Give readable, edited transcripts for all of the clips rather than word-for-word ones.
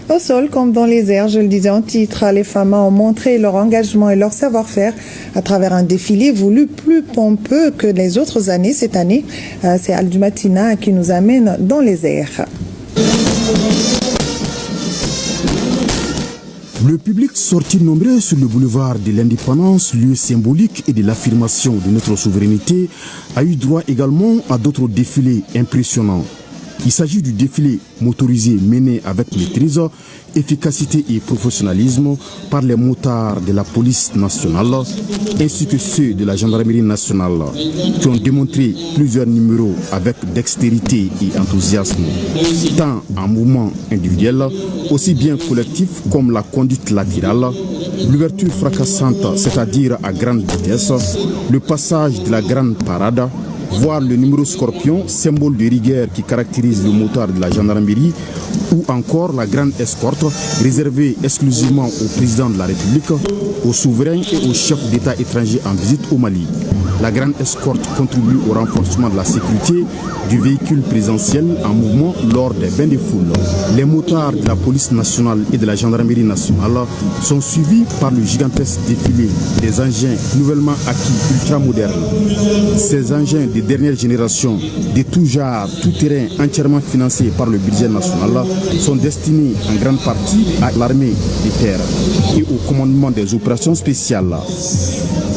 Au sol comme dans les airs, je le disais en titre, les femmes ont montré leur engagement et leur savoir-faire à travers un défilé voulu plus pompeux que les autres années. Cette année, c'est Aldumatina qui nous amène dans les airs. Le public sorti nombreux sur le boulevard de l'Indépendance, lieu symbolique et de l'affirmation de notre souveraineté, a eu droit également à d'autres défilés impressionnants. Il s'agit du défilé motorisé mené avec maîtrise, efficacité et professionnalisme par les motards de la police nationale ainsi que ceux de la gendarmerie nationale qui ont démontré plusieurs numéros avec dextérité et enthousiasme, tant en mouvement individuel, aussi bien collectif comme la conduite latérale, l'ouverture fracassante, c'est-à-dire à grande vitesse, le passage de la grande parade, voir le numéro Scorpion, symbole de rigueur qui caractérise le motard de la gendarmerie, ou encore la grande escorte réservée exclusivement au président de la République, aux souverains et aux chefs d'État étrangers en visite au Mali. La grande escorte contribue au renforcement de la sécurité du véhicule présidentiel en mouvement lors des bains de foule. Les motards de la police nationale et de la gendarmerie nationale sont suivis par le gigantesque défilé des engins nouvellement acquis ultramodernes. Ces engins de dernière génération, de tout genre, tout terrain, entièrement financés par le budget national, sont destinés en grande partie à l'armée de terre et au commandement des opérations spéciales.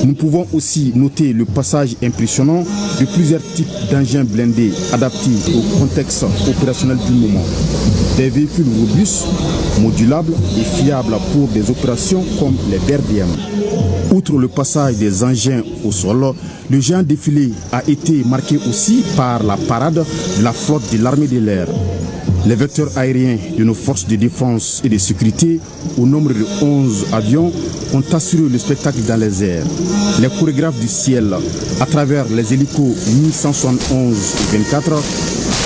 Nous pouvons aussi noter le passage impressionnant de plusieurs types d'engins blindés adaptés au contexte opérationnel du moment. Des véhicules robustes, modulables et fiables pour des opérations comme les BRDM. Outre le passage des engins au sol, le géant défilé a été marqué aussi par la parade de la flotte de l'armée de l'air. Les vecteurs aériens de nos forces de défense et de sécurité, au nombre de 11 avions, ont assuré le spectacle dans les airs. Les chorégraphes du ciel, à travers les hélicos Mi-171 et 24,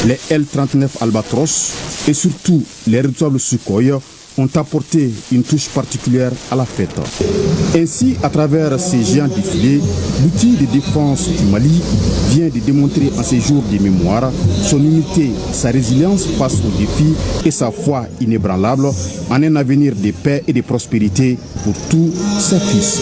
les L-39 Albatros et surtout les redoutables Sukhoi, ont apporté une touche particulière à la fête. Ainsi, à travers ces géants défilés, l'outil de défense du Mali vient de démontrer en ces jours de mémoire son unité, sa résilience face aux défis et sa foi inébranlable en un avenir de paix et de prospérité pour tous ses fils.